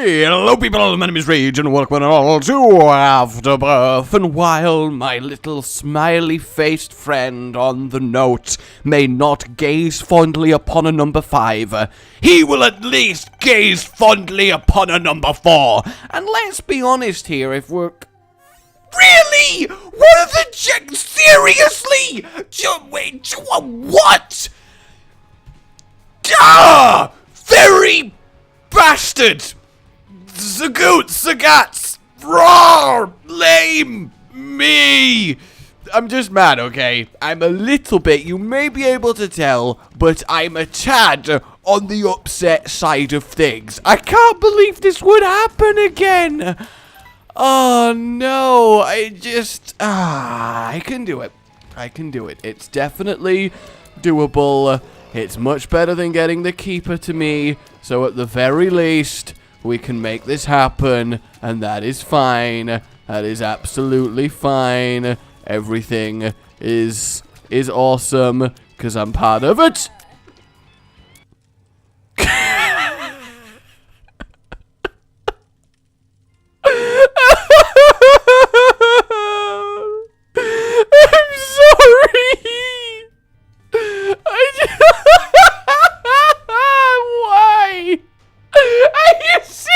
Hello people, my name is Rage and welcome all to Afterbirth. And while my little smiley-faced friend on the note may not gaze fondly upon a number 5, he will at least gaze fondly upon a number 4. And let's be honest here, if we're... Really? What are the seriously? Wait, what? Ah! Very bastard! Zagoot, Zagats, roar, lame, me. I'm just mad, okay? I'm a little bit, you may be able to tell, but I'm a tad on the upset side of things. I can't believe this would happen again. Oh no, I can do it. I can do it. It's definitely doable. It's much better than getting the keeper to me, so at the very least, we can make this happen, and that is fine. That is absolutely fine. Everything is awesome, because I'm part of it. I'm sorry. Why? Are you serious?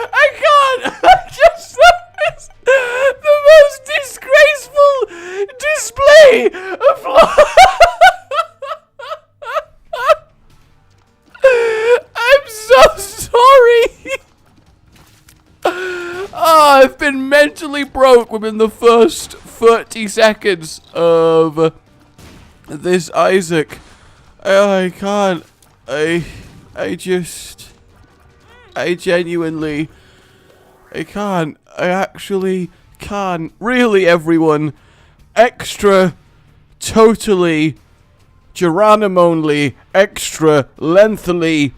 I can't. That is the most disgraceful display of love. I'm so sorry. Oh, I've been mentally broke within the first 30 seconds of this Isaac. I can't. I genuinely, I can't. I actually can't. Really, everyone. Extra, totally, Geronimo-only, extra, lengthily,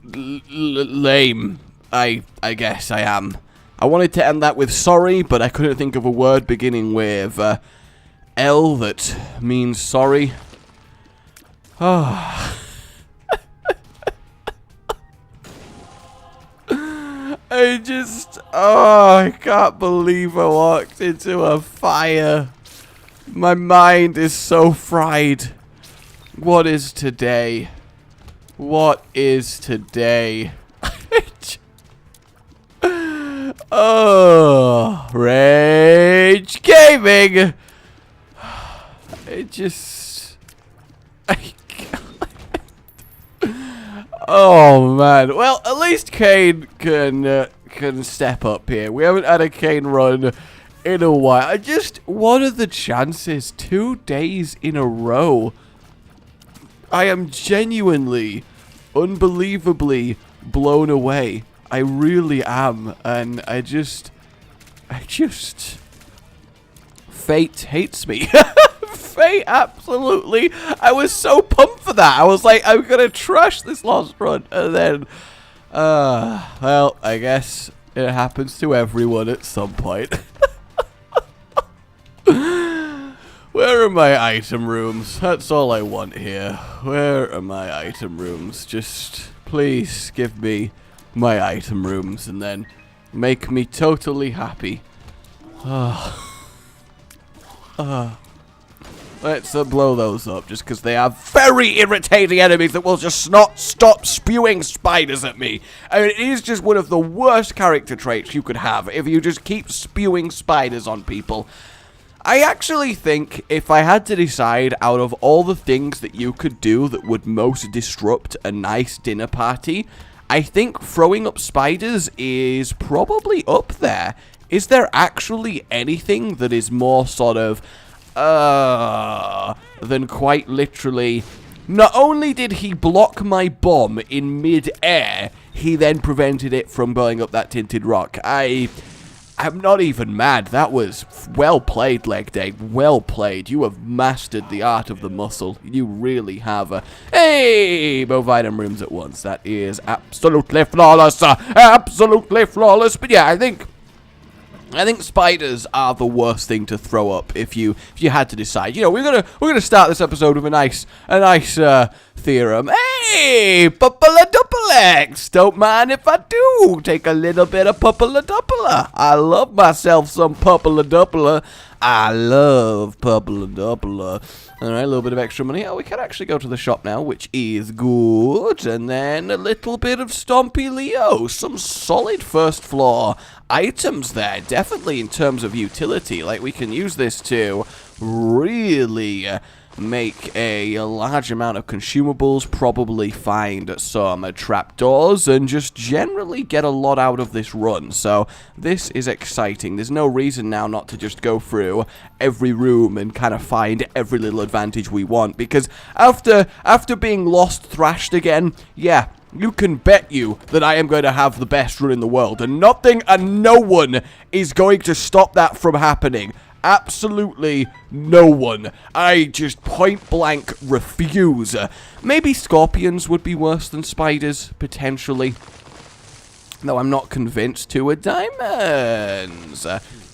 lame. I guess I am. I wanted to end that with sorry, but I couldn't think of a word beginning with L that means sorry. Ah. I can't believe I walked into a fire. My mind is so fried. What is today? What is today? Oh, Rage Gaming. Oh man. Well, at least Kane can step up here. We haven't had a Kane run in a while. What are the chances? 2 days in a row. I am genuinely, unbelievably blown away. I really am, and I just fate hates me. Fate, absolutely. I was so pumped for that. I was like, I'm gonna trash this last run, and then, well, I guess it happens to everyone at some point. Where are my item rooms? That's all I want here. Where are my item rooms? Just, please give me my item rooms and then make me totally happy. Let's blow those up just because they are very irritating enemies that will just not stop spewing spiders at me. I mean, it is just one of the worst character traits you could have if you just keep spewing spiders on people. I actually think if I had to decide out of all the things that you could do that would most disrupt a nice dinner party, I think throwing up spiders is probably up there. Is there actually anything that is more sort of, than quite literally, not only did he block my bomb in mid-air, he then prevented it from blowing up that tinted rock. I'm not even mad. That was well played, Leg Day. Well played. You have mastered the art of the muscle. You really have. Hey, both item rooms at once. That is absolutely flawless. Absolutely flawless. But yeah, I think I think spiders are the worst thing to throw up if you had to decide. You know, we're gonna start this episode with a nice theorem. Hey, Pupala-Duplex! Don't mind if I do take a little bit of Pupala-Dupla. I love myself some Pupala-Dupla. I love Pupala-Dupla. Alright, a little bit of extra money. Oh, we can actually go to the shop now, which is good. And then a little bit of Stompy Leo. Some solid first floor items there. Definitely in terms of utility. Like, we can use this to really make a large amount of consumables, probably find some trapdoors, and just generally get a lot out of this run. So this is exciting. There's no reason now not to just go through every room and kind of find every little advantage we want, because after being lost thrashed again, yeah, you can bet you that I am going to have the best run in the world, and nothing and no one is going to stop that from happening. Absolutely no one. I just point blank refuse. Maybe scorpions would be worse than spiders, potentially. Though I'm not convinced. 2 of diamonds.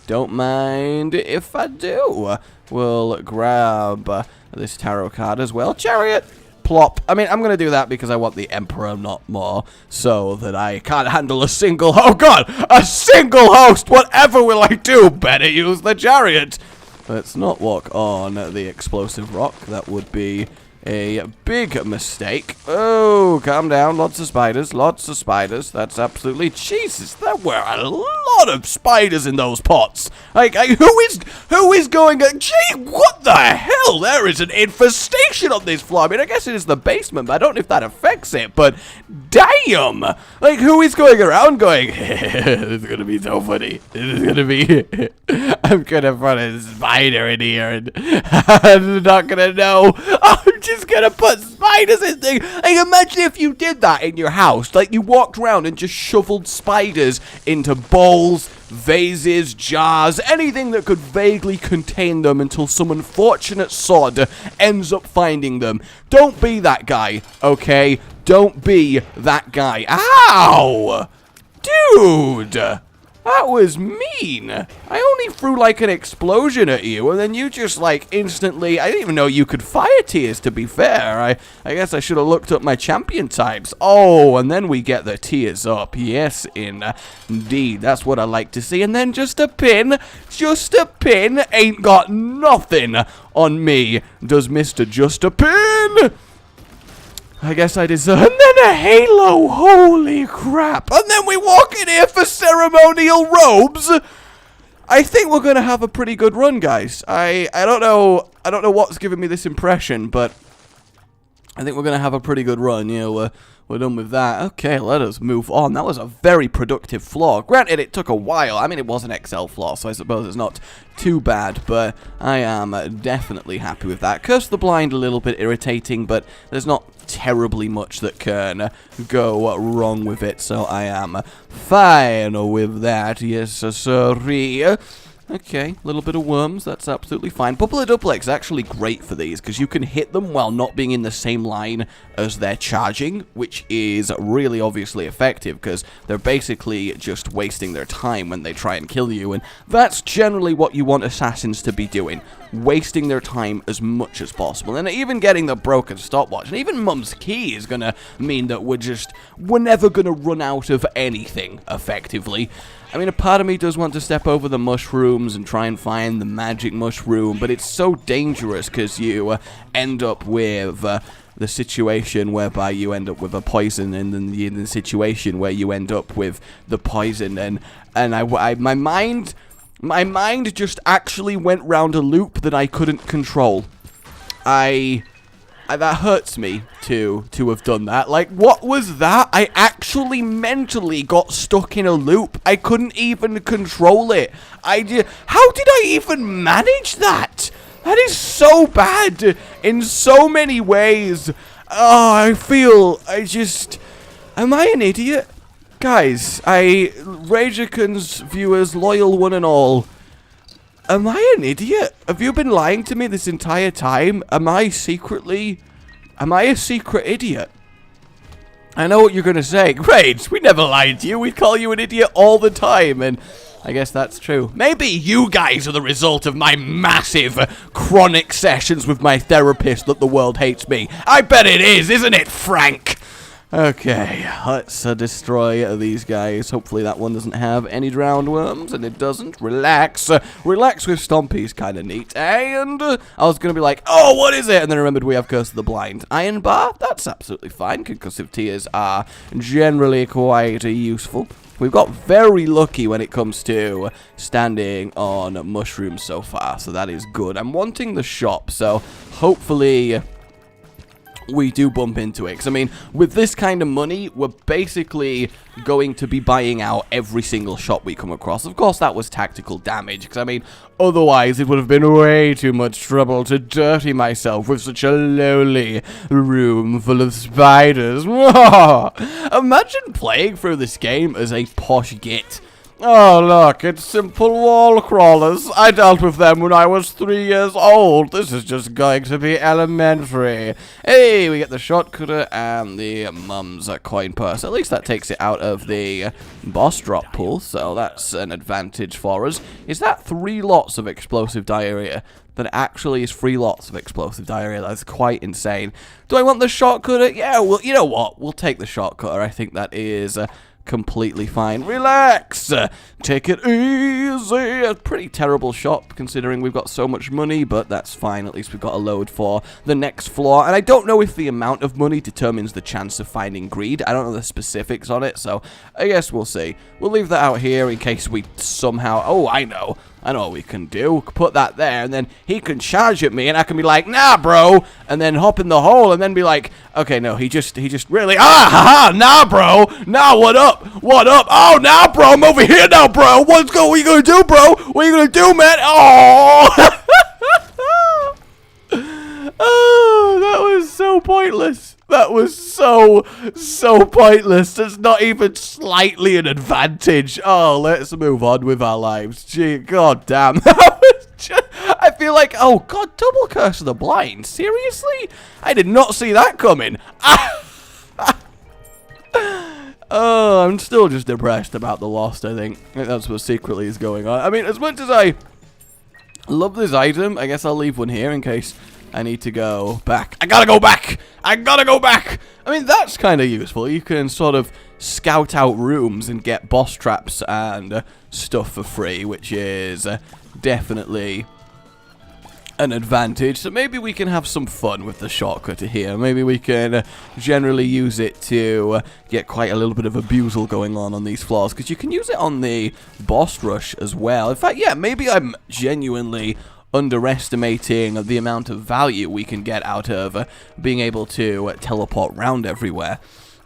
Don't mind if I do. We'll grab this tarot card as well. Chariot. Plop. I mean, I'm going to do that because I want the Emperor, not more, so that I can't handle a single... Oh, God! A single host! Whatever will I do? Better use the Chariot! Let's not walk on the explosive rock. That would be a big mistake. Oh, calm down. Lots of spiders. Lots of spiders. That's absolutely... Jesus, there were a lot of spiders in those pots. Like, who is going... Gee, what the hell? There is an infestation on this floor. I mean, I guess it is the basement, but I don't know if that affects it, but damn! Like, who is going around going, this is gonna be so funny. This is gonna be... I'm gonna put a spider in here, and I'm not gonna know. I'm just gonna put spiders in things. Like, imagine if you did that in your house. Like, you walked around and just shoveled spiders into bowls, vases, jars, anything that could vaguely contain them until some unfortunate sod ends up finding them. Don't be that guy, okay? Don't be that guy. Ow! Dude! That was mean. I only threw like an explosion at you, and then you just like instantly... I didn't even know you could fire tears, to be fair. I guess I should have looked up my champion types. Oh, and then we get the tears up. Yes, indeed. That's what I like to see. And then just a pin ain't got nothing on me. Does Mr. Just a Pin? I guess I deserve... And then a halo! Holy crap! And then we walk in here for ceremonial robes! I think we're gonna have a pretty good run, guys. I don't know what's giving me this impression, but I think we're gonna have a pretty good run. You know, we're done with that. Okay, let us move on. That was a very productive floor. Granted, it took a while. I mean, it was an XL floor, so I suppose it's not too bad, but I am definitely happy with that. Curse the Blind, a little bit irritating, but there's not terribly much that can go wrong with it, so I am fine with that. Yes, sirree. Okay, a little bit of worms, that's absolutely fine. Pupala-Duplex is actually great for these, because you can hit them while not being in the same line as they're charging, which is really obviously effective, because they're basically just wasting their time when they try and kill you, and that's generally what you want assassins to be doing. Wasting their time as much as possible, and even getting the broken stopwatch, and even Mum's Key is gonna mean that we're never gonna run out of anything, effectively. I mean, a part of me does want to step over the mushrooms and try and find the magic mushroom, but it's so dangerous because you end up with the situation whereby you end up with a poison, and then the situation where you end up with the poison, and my mind just actually went round a loop that I couldn't control. That hurts me to have done that. Like, what was that? I actually mentally got stuck in a loop. I couldn't even control it. How did I even manage that? That is so bad in so many ways. Oh, am I an idiot? Guys, RageGamingVideos viewers, loyal one and all, am I an idiot? Have you been lying to me this entire time? Am I a secret idiot? I know what you're gonna say. Rage, we never lied to you. We call you an idiot all the time. And I guess that's true. Maybe you guys are the result of my massive, chronic sessions with my therapist that the world hates me. I bet it is, isn't it, Frank? Okay, let's destroy these guys. Hopefully that one doesn't have any drowned worms, and it doesn't. Relax. Relax with Stompy's kind of neat. And I was going to be like, oh, what is it? And then I remembered we have Curse of the Blind. Iron Bar? That's absolutely fine. Concussive Tears are generally quite useful. We've got very lucky when it comes to standing on mushrooms so far, so that is good. I'm wanting the shop, so hopefully we do bump into it. Because, I mean, with this kind of money, we're basically going to be buying out every single shop we come across. Of course, that was tactical damage. Because, I mean, otherwise it would have been way too much trouble to dirty myself with such a lowly room full of spiders. Imagine playing through this game as a posh git. Oh, look, it's simple wall crawlers. I dealt with them when I was 3 years old. This is just going to be elementary. Hey, we get the shotcutter and the mum's coin purse. At least that takes it out of the boss drop pool, so that's an advantage for us. Is that 3 lots of explosive diarrhea? That actually is 3 lots of explosive diarrhea. That's quite insane. Do I want the shotcutter? Yeah, well, you know what? We'll take the shotcutter. I think that is completely fine. Relax. Take it easy. A pretty terrible shop considering we've got so much money, but that's fine. At least we've got a load for the next floor. And I don't know if the amount of money determines the chance of finding greed. I don't know the specifics on it, so I guess we'll see. We'll leave that out here in case we somehow... Oh, I know what we can do. Put that there, and then he can charge at me, and I can be like, nah, bro, and then hop in the hole, and then be like, okay, no, he just really, nah, bro, nah, what up, oh, nah, bro, I'm over here now, bro, what are you gonna do, bro, what are you gonna do, man, oh, oh, that was so pointless. That was so pointless. It's not even slightly an advantage. Oh, let's move on with our lives. Gee, god damn. That was just, I feel like, oh god, double Curse of the Blind. Seriously? I did not see that coming. Oh, I'm still just depressed about the lost, I think. I think that's what secretly is going on. I mean, as much as I love this item, I guess I'll leave one here in case I need to go back. I gotta go back! I mean, that's kind of useful. You can sort of scout out rooms and get boss traps and stuff for free, which is definitely an advantage. So maybe we can have some fun with the shortcutter here. Maybe we can generally use it to get quite a little bit of abusal going on these floors, because you can use it on the boss rush as well. In fact, yeah, maybe I'm genuinely underestimating the amount of value we can get out of being able to teleport around everywhere.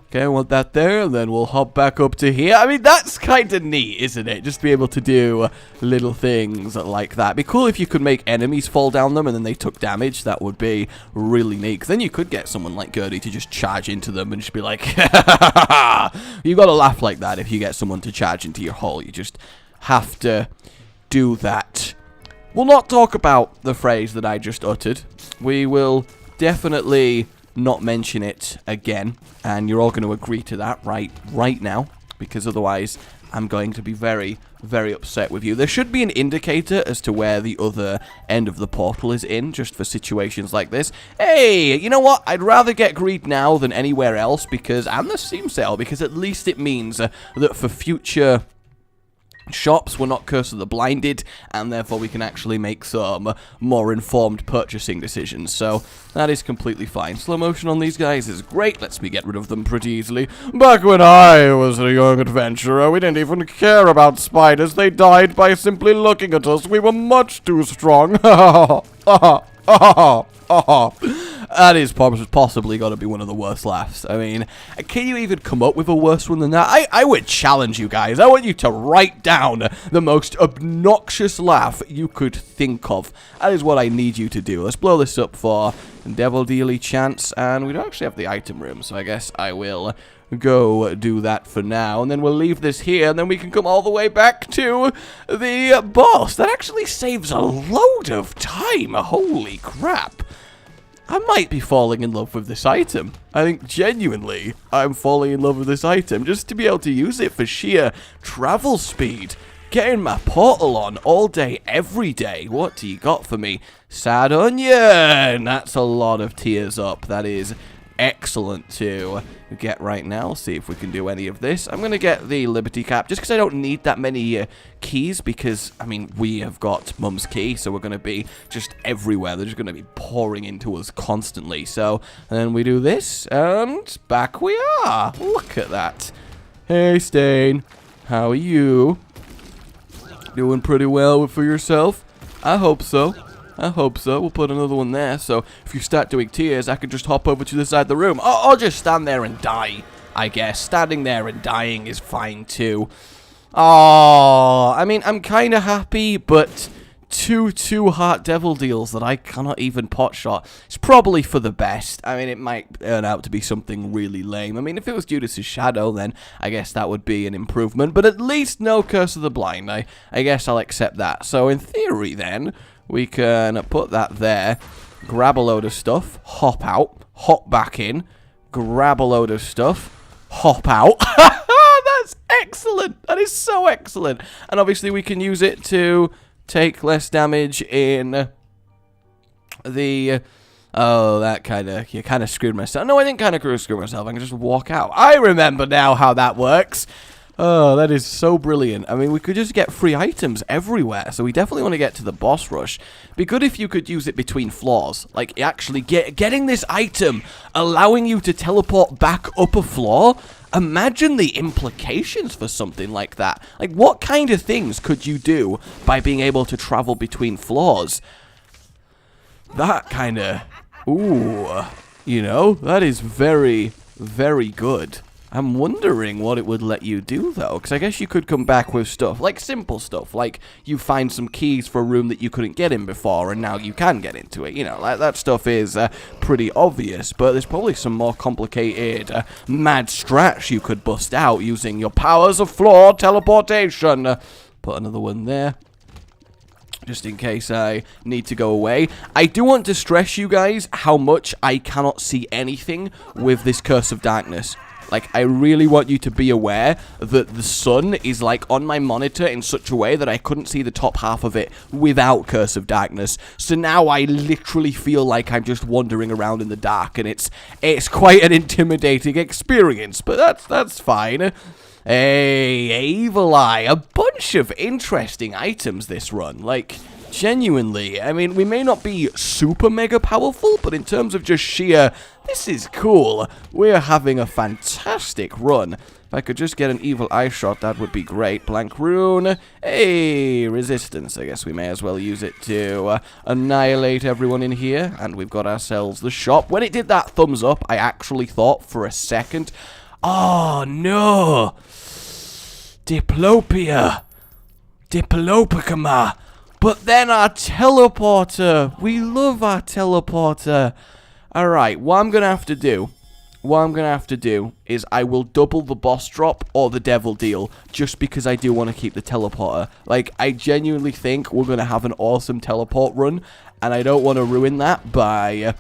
Okay, I want that there, and then we'll hop back up to here. I mean, that's kind of neat, isn't it? Just be able to do little things like that. It'd be cool if you could make enemies fall down them and then they took damage. That would be really neat. Then you could get someone like Gertie to just charge into them and just be like, you gotta laugh like that if you get someone to charge into your hole. You just have to do that. We'll not talk about the phrase that I just uttered. We will definitely not mention it again, and you're all going to agree to that right now, because otherwise I'm going to be very, very upset with you. There should be an indicator as to where the other end of the portal is in, just for situations like this. Hey, you know what? I'd rather get greed now than anywhere else, and the Steam sale, because at least it means that for future shops, we're not Curse of the Blinded, and therefore we can actually make some more informed purchasing decisions. So that is completely fine. Slow motion on these guys is great. Lets me get rid of them pretty easily. Back when I was a young adventurer, we didn't even care about spiders. They died by simply looking at us. We were much too strong. That is possibly got to be one of the worst laughs. I mean, can you even come up with a worse one than that? I would challenge you guys. I want you to write down the most obnoxious laugh you could think of. That is what I need you to do. Let's blow this up for Devil Dealy Chance, and we don't actually have the item room, so I guess I will go do that for now, and then we'll leave this here, and then we can come all the way back to the boss. That actually saves a load of time. Holy crap. I might be falling in love with this item. I think genuinely I'm falling in love with this item just to be able to use it for sheer travel speed. getting my portal on all day, every day. What do you got for me? Sad onion! That's a lot of tears up. That is excellent to get right now. See if we can do any of this. I'm going to get the Liberty Cap just because I don't need that many keys because, I mean, we have got Mum's key, so we're going to be just everywhere. They're just going to be pouring into us constantly. So, and then we do this, and back we are. Look at that. Hey, Stain. How are you? Doing pretty well for yourself? I hope so. I hope so. We'll put another one there, so if you start doing tears, I can just hop over to the side of the room. I'll just stand there and die, I guess. Standing there and dying is fine, too. Oh, I mean, I'm kind of happy, but two heart devil deals that I cannot even pot shot. It's probably for the best. I mean, it might turn out to be something really lame. I mean, if it was Judas' shadow, then I guess that would be an improvement, but at least no Curse of the Blind. I guess I'll accept that. So in theory, then, we can put that there, grab a load of stuff, hop out, hop back in, grab a load of stuff, hop out. That's excellent. That is so excellent. And obviously we can use it to take less damage in the... Oh, that you kind of screwed myself. No, I didn't kind of screw myself. I can just walk out. I remember now how that works. Oh, that is so brilliant. I mean, we could just get free items everywhere, so we definitely want to get to the boss rush. Be good if you could use it between floors. Like, actually getting this item, allowing you to teleport back up a floor. Imagine the implications for something like that. Like, what kind of things could you do by being able to travel between floors? That kind of... Ooh, you know, that is very, very good. I'm wondering what it would let you do, though, because I guess you could come back with stuff, like simple stuff, like you find some keys for a room that you couldn't get in before, and now you can get into it. You know, like that stuff is pretty obvious, but there's probably some more complicated mad strats you could bust out using your powers of floor teleportation. Put another one there, just in case I need to go away. I do want to stress you guys how much I cannot see anything with this Curse of Darkness. Like, I really want you to be aware that the sun is, like, on my monitor in such a way that I couldn't see the top half of it without Curse of Darkness. So now I literally feel like I'm just wandering around in the dark, and it's quite an intimidating experience, but that's fine. Hey, Evil Eye, a bunch of interesting items this run, like... Genuinely, I mean, we may not be super mega powerful, but in terms of just sheer, this is cool. We're having a fantastic run. If I could just get an Evil Eye shot, that would be great. Blank Rune. Hey, Resistance. I guess we may as well use it to annihilate everyone in here. And we've got ourselves the shop. When it did that thumbs up, I actually thought for a second, oh no, Diplopia. Diplopicama. But then our teleporter. We love our teleporter. Alright, what I'm going to have to do is I will double the boss drop or the devil deal just because I do want to keep the teleporter. Like, I genuinely think we're going to have an awesome teleport run, and I don't want to ruin that by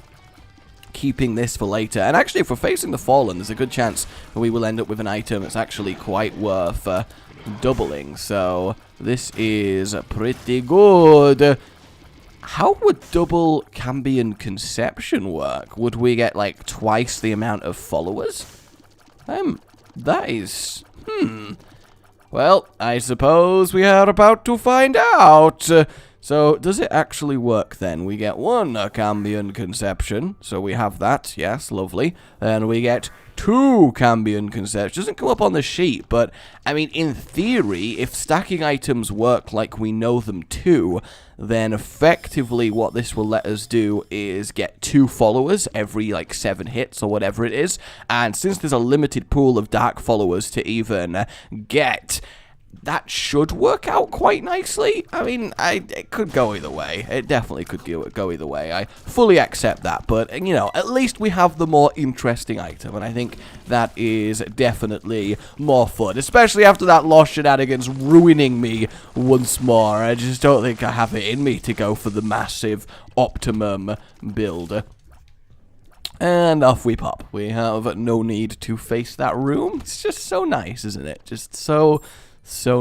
keeping this for later. And actually, if we're facing the Fallen, there's a good chance that we will end up with an item that's actually quite worth doubling. So this is pretty good. How would double Cambion Conception work? Would we get like twice the amount of followers? That is... Well, I suppose we are about to find out. So, does it actually work then? We get one Cambion Conception, so we have that, yes, lovely. Then we get 2 Cambion Conception. Doesn't come up on the sheet, but, I mean, in theory, if stacking items work like we know them to, then effectively what this will let us do is get 2 followers every, like, 7 hits or whatever it is. And since there's a limited pool of dark followers to even get... that should work out quite nicely. I mean, it could go either way. It definitely could go either way. I fully accept that. But, you know, at least we have the more interesting item. And I think that is definitely more fun. Especially after that lost Shenanigans ruining me once more. I just don't think I have it in me to go for the massive optimum build. And off we pop. We have no need to face that room. It's just so nice, isn't it? Just so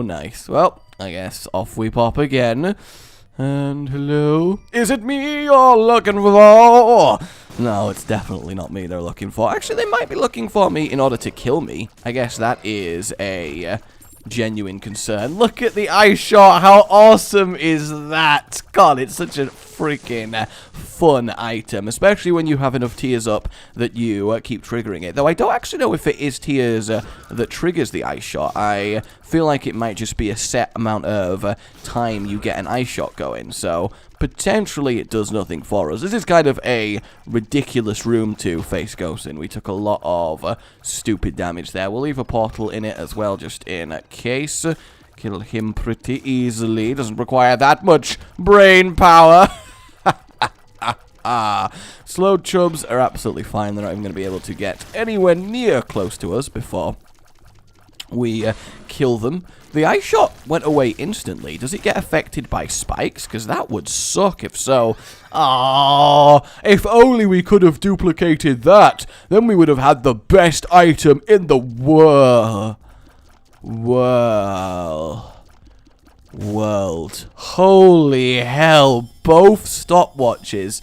nice. Well, I guess off we pop again. And hello? Is it me you're looking for? No, it's definitely not me they're looking for. Actually, they might be looking for me in order to kill me. I guess that is a genuine concern. Look at the eye shot. How awesome is that? God, it's such a freaking fun item, especially when you have enough tears up that you keep triggering it. Though I don't actually know if it is tears that triggers the eye shot. I feel like it might just be a set amount of time you get an eye shot going, so potentially it does nothing for us. This is kind of a ridiculous room to face ghosts in. We took a lot of stupid damage there. We'll leave a portal in it as well, just in case. Kill him pretty easily. Doesn't require that much brain power. Slow chubs are absolutely fine. They're not even going to be able to get anywhere near close to us before we kill them. The eye shot went away instantly. Does it get affected by spikes? Because that would suck if so. If only we could have duplicated that. Then we would have had the best item in the world. Holy hell. Both stopwatches.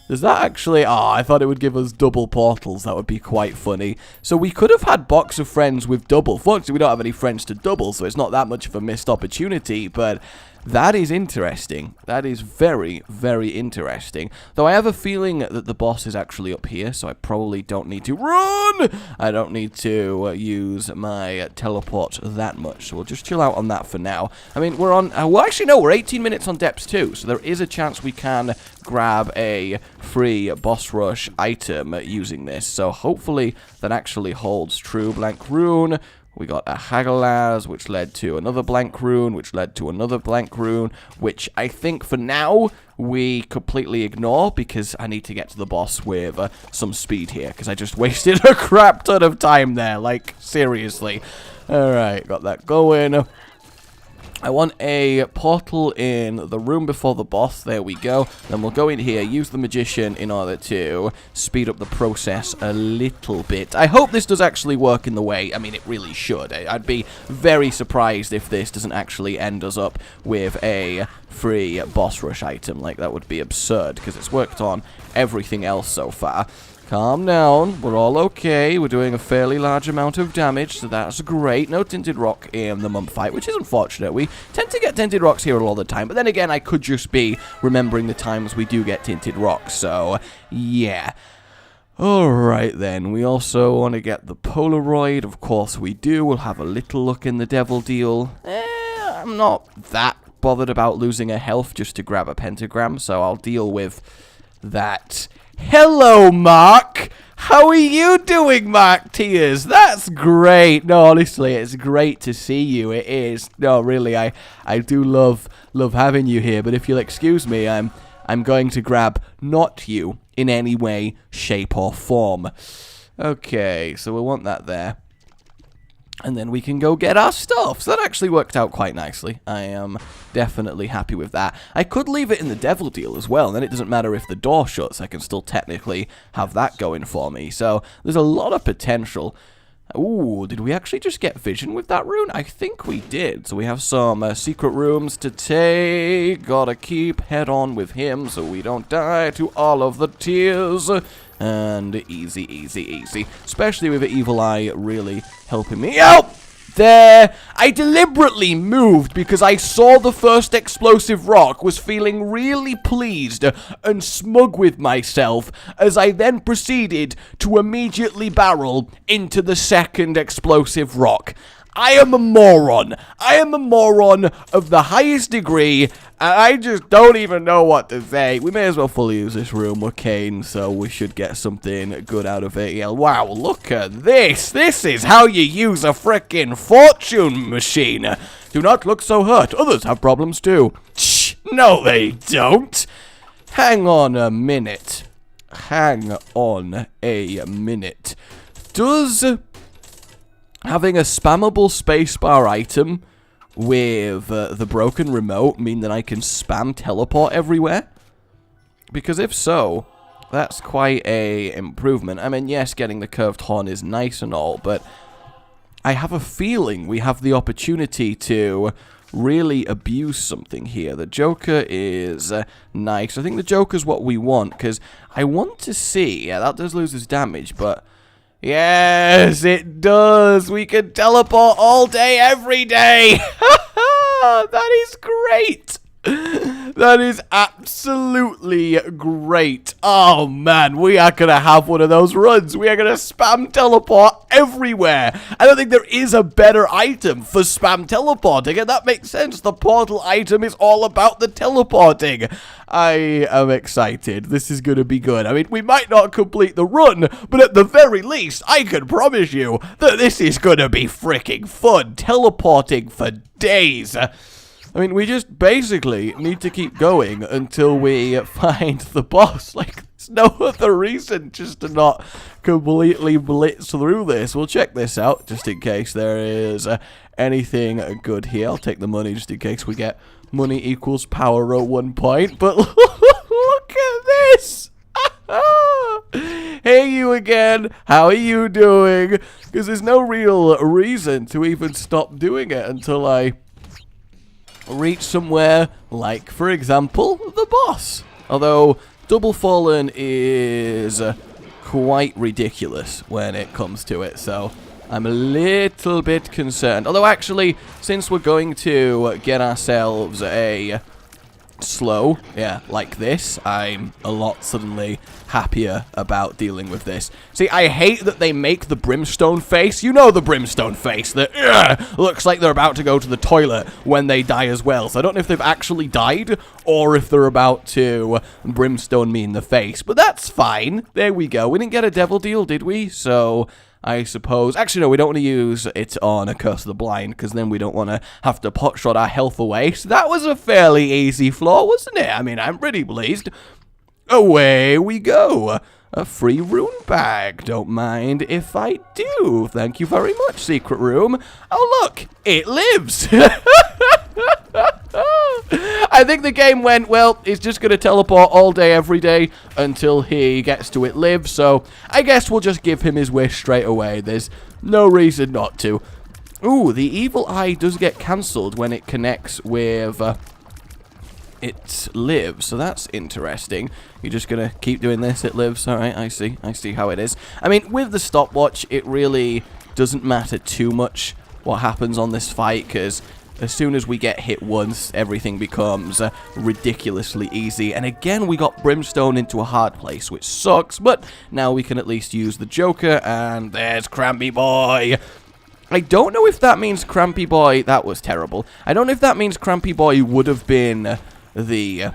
Does that actually... I thought it would give us double portals. That would be quite funny. So we could have had Box of Friends with double. Fortunately, we don't have any friends to double, so it's not that much of a missed opportunity, but... that is interesting. That is very, very interesting. Though I have a feeling that the boss is actually up here, so I probably don't need to run! I don't need to use my teleport that much, so we'll just chill out on that for now. I mean, we're on... well, actually, no, we're 18 minutes on depths 2, so there is a chance we can grab a free boss rush item using this. So hopefully that actually holds true. Blank rune. We got a Hagalaz, which led to another blank rune, which led to another blank rune, which I think for now we completely ignore because I need to get to the boss with some speed here because I just wasted a crap ton of time there, like, seriously. Alright, got that going. I want a portal in the room before the boss. There we go. Then we'll go in here, use the magician in order to speed up the process a little bit. I hope this does actually work in the way. I mean, it really should. I'd be very surprised if this doesn't actually end us up with a free boss rush item. Like, that would be absurd because it's worked on everything else so far. Calm down. We're all okay. We're doing a fairly large amount of damage, so that's great. No tinted rock in the mump fight, which is unfortunate. We tend to get tinted rocks here all the time, but then again, I could just be remembering the times we do get tinted rocks, so yeah. Alright then, we also want to get the Polaroid. Of course we do. We'll have a little look in the devil deal. I'm not that bothered about losing a health just to grab a pentagram, so I'll deal with that. Hello, Mark! How are you doing, Mark Tears? That's great. No, honestly, it's great to see you. It is. No, really, I do love having you here, but if you'll excuse me, I'm going to grab not you in any way, shape, or form. Okay, so we want that there. And then we can go get our stuff. So that actually worked out quite nicely. I am definitely happy with that. I could leave it in the devil deal as well. And then it doesn't matter if the door shuts. I can still technically have that going for me. So there's a lot of potential. Ooh, did we actually just get vision with that rune? I think we did. So we have some secret rooms to take. Gotta keep head on with him so we don't die to all of the tears. And easy, easy, easy. Especially with the evil eye really helping me out. There. I deliberately moved because I saw the first explosive rock, was feeling really pleased and smug with myself as I then proceeded to immediately barrel into the second explosive rock. I am a moron. I am a moron of the highest degree, and I just don't even know what to say. We may as well fully use this room. We're Kane, so we should get something good out of it. Yeah, wow, look at this. This is how you use a frickin' fortune machine. Do not look so hurt. Others have problems too. Shh, no they don't. Hang on a minute. Hang on a minute. Does having a spammable spacebar item with the broken remote mean that I can spam teleport everywhere? Because if so, that's quite a improvement. I mean, yes, getting the curved horn is nice and all, but I have a feeling we have the opportunity to really abuse something here. The Joker is nice. I think the Joker's what we want, because I want to see... Yeah, that does lose his damage, but... Yes, it does! We can teleport all day, every day! That is great! That is absolutely great. Oh man, we are gonna have one of those runs. We are gonna spam teleport everywhere. I don't think there is a better item for spam teleporting, and that makes sense. The portal item is all about the teleporting. I am excited. This is gonna be good. I mean, we might not complete the run, but at the very least, I can promise you that this is gonna be freaking fun. Teleporting for days. I mean, we just basically need to keep going until we find the boss. Like, there's no other reason just to not completely blitz through this. We'll check this out just in case there is anything good here. I'll take the money just in case we get money equals power at 1 point. But look at this! Hey, you again. How are you doing? Because there's no real reason to even stop doing it until I... reach somewhere like, for example, the boss. Although, Double Fallen is quite ridiculous when it comes to it, so I'm a little bit concerned. Although, actually, since we're going to get ourselves a slow, yeah, like this, I'm a lot suddenly happier about dealing with this. See, I hate that they make the brimstone face. You know the brimstone face that looks like they're about to go to the toilet when they die as well. So I don't know if they've actually died or if they're about to brimstone me in the face. But that's fine. There we go. We didn't get a devil deal, did we? So... I suppose... Actually, no, we don't want to use it on a Curse of the Blind, because then we don't want to have to potshot our health away. So that was a fairly easy floor, wasn't it? I mean, I'm pretty pleased. Away we go. A free rune bag. Don't mind if I do. Thank you very much, secret room. Oh, look. It lives. I think the game went, well, he's just going to teleport all day, every day, until he gets to it live. So I guess we'll just give him his wish straight away. There's no reason not to. Ooh, the evil eye does get cancelled when it connects with... it lives, so that's interesting. You're just gonna keep doing this, it lives. Alright, I see how it is. I mean, with the stopwatch, it really doesn't matter too much what happens on this fight, because as soon as we get hit once, everything becomes ridiculously easy. And again, we got Brimstone into a hard place, which sucks, but now we can at least use the Joker, and there's Crampy Boy. I don't know if that means Crampy Boy... That was terrible. I don't know if that means Crampy Boy would have been the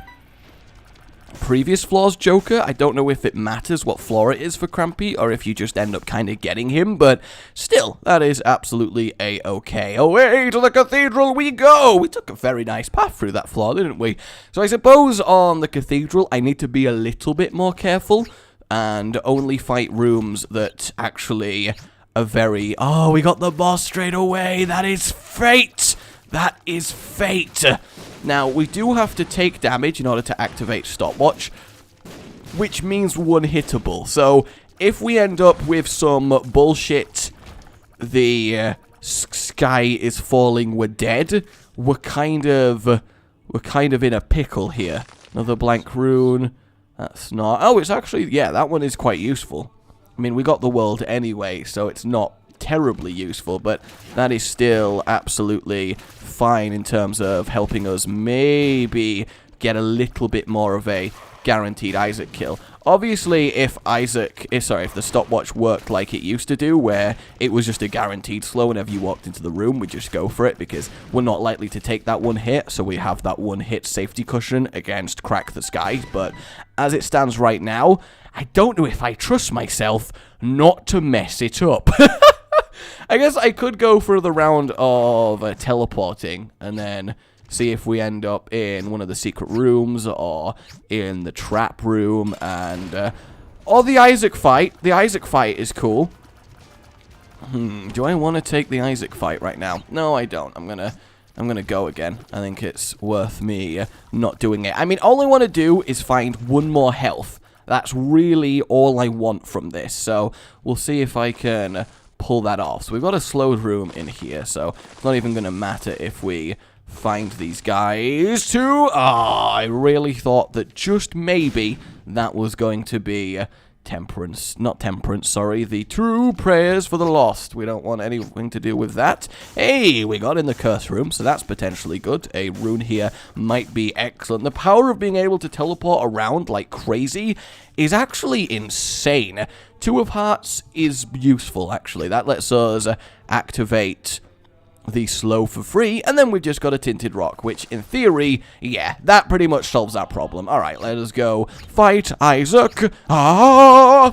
previous floor's Joker. I don't know if it matters what floor it is for Crampy, or if you just end up kind of getting him, but still, that is absolutely a-okay. Away to the cathedral we go! We took a very nice path through that floor, didn't we? So I suppose on the cathedral, I need to be a little bit more careful, and only fight rooms that actually are very... Oh, we got the boss straight away! That is fate! That is fate! Now, we do have to take damage in order to activate stopwatch, which means one-hittable. So, if we end up with some bullshit, the sky is falling, we're dead, we're kind of in a pickle here. Another blank rune. That's not... Oh, it's actually... Yeah, that one is quite useful. I mean, we got the world anyway, so it's not terribly useful, but that is still absolutely fine in terms of helping us maybe get a little bit more of a guaranteed Isaac kill. Obviously, if the stopwatch worked like it used to do, where it was just a guaranteed slow whenever you walked into the room, we just go for it, because we're not likely to take that one hit, so we have that one hit safety cushion against Crack the Skies. But as it stands right now, I don't know if I trust myself not to mess it up. I guess I could go for the round of teleporting and then see if we end up in one of the secret rooms or in the trap room, and or the Isaac fight. The Isaac fight is cool. Do I want to take the Isaac fight right now? No, I don't. I'm gonna go again. I think it's worth me not doing it. I mean, all I want to do is find one more health. That's really all I want from this. So we'll see if I can pull that off. So we've got a slowed room in here, so it's not even going to matter if we find these guys too. I really thought that just maybe that was going to be not temperance, sorry, the true prayers for the lost. We don't want anything to do with that. Hey, we got in the curse room, so that's potentially good. A rune here might be excellent. The power of being able to teleport around like crazy is actually insane. 2 of Hearts is useful, actually. That lets us activate the slow for free, and then we've just got a tinted rock, which in theory, yeah, that pretty much solves that problem. Alright, let us go fight Isaac.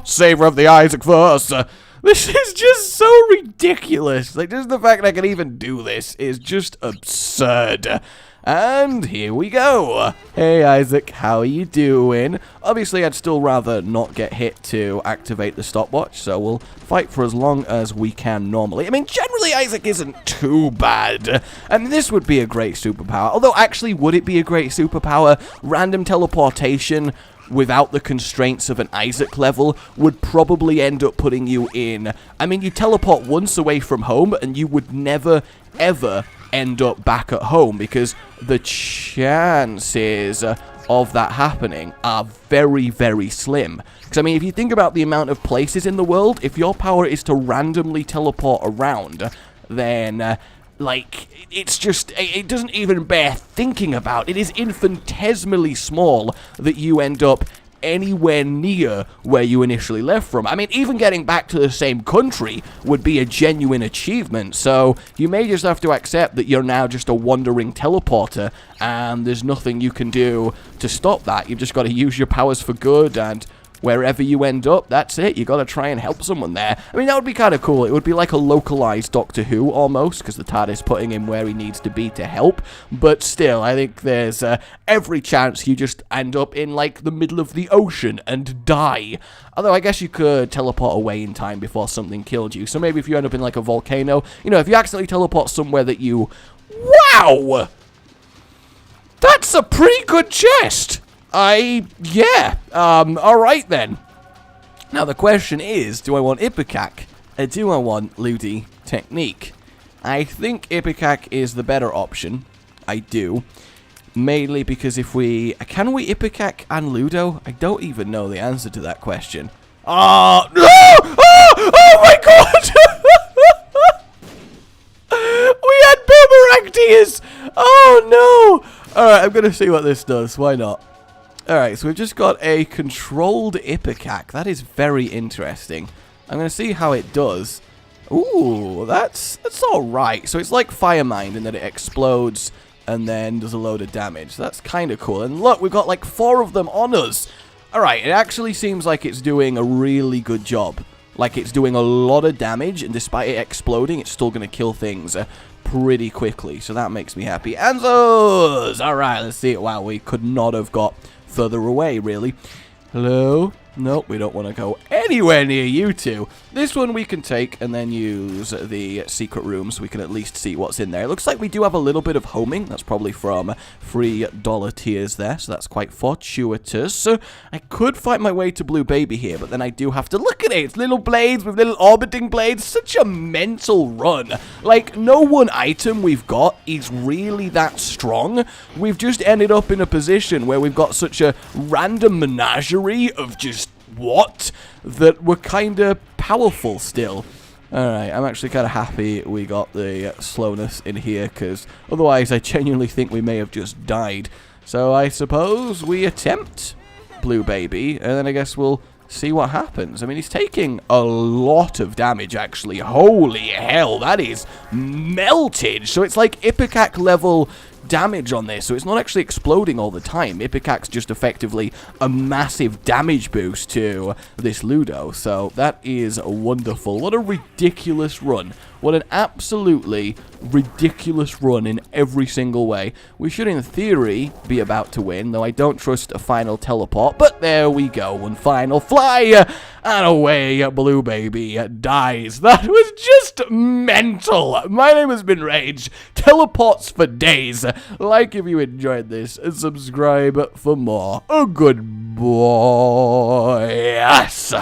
Savor of the Isaac first. This is just so ridiculous. Like, just the fact I can even do this is just absurd. And here we go. Hey Isaac, how are you doing? Obviously, I'd still rather not get hit to activate the stopwatch, so we'll fight for as long as we can normally. I mean, generally Isaac isn't too bad, and this would be a great superpower. Although, actually, would it be a great superpower? Random teleportation without the constraints of an Isaac level would probably end up putting you in... I mean, you teleport once away from home, and you would never, ever end up back at home, because the chances of that happening are very, very slim. Because, I mean, if you think about the amount of places in the world, if your power is to randomly teleport around, then... like, it's just, it doesn't even bear thinking about. It is infinitesimally small that you end up anywhere near where you initially left from. I mean, even getting back to the same country would be a genuine achievement, so you may just have to accept that you're now just a wandering teleporter, and there's nothing you can do to stop that. You've just got to use your powers for good, and wherever you end up, that's it. You got to try and help someone there. I mean, that would be kind of cool. It would be like a localized Doctor Who, almost, because the TARDIS putting him where he needs to be to help. But still, I think there's every chance you just end up in, like, the middle of the ocean and die. Although, I guess you could teleport away in time before something killed you. So maybe if you end up in, like, a volcano, you know, if you accidentally teleport somewhere that you... Wow! That's a pretty good chest! Yeah, alright then. Now the question is, do I want Ipecac, or do I want Ludi Technique? I think Ipecac is the better option. I do. Mainly because if we... Can we Ipecac and Ludo? I don't even know the answer to that question. No! Oh my god! We had boomerang tears! Oh no! Alright, I'm gonna see what this does. Why not? Alright, so we've just got a controlled Ipecac. That is very interesting. I'm going to see how it does. Ooh, that's alright. So it's like Fire Mind in that it explodes and then does a load of damage. That's kind of cool. And look, we've got like 4 of them on us. Alright, it actually seems like it's doing a really good job. Like it's doing a lot of damage, and despite it exploding, it's still going to kill things pretty quickly. So that makes me happy. Anzos! Alright, let's see it. Wow, we could not have got further away, really. Hello? Nope, we don't want to go anywhere near you two. This one we can take and then use the secret room so we can at least see what's in there. It looks like we do have a little bit of homing. That's probably from $3 tiers there, so that's quite fortuitous. I could fight my way to Blue Baby here, but then I do have to look at it. It's little blades with little orbiting blades. Such a mental run. Like, no one item we've got is really that strong. We've just ended up in a position where we've got such a random menagerie of just what? That we're kind of powerful still. Alright, I'm actually kind of happy we got the slowness in here, because otherwise I genuinely think we may have just died. So I suppose we attempt Blue Baby, and then I guess we'll see what happens. I mean, he's taking a lot of damage, actually. Holy hell, that is melted. So it's like Ipecac level damage on this, so it's not actually exploding all the time. Ipecac's just effectively a massive damage boost to this Ludo, so that is wonderful. What a ridiculous run. What an absolutely ridiculous run in every single way. We should, in theory, be about to win, though I don't trust a final teleport, but there we go. One final fly, and away Blue Baby dies. That was just mental. My name has been Rage. Teleports for days. Like if you enjoyed this, and subscribe for more. A good boy. Yes.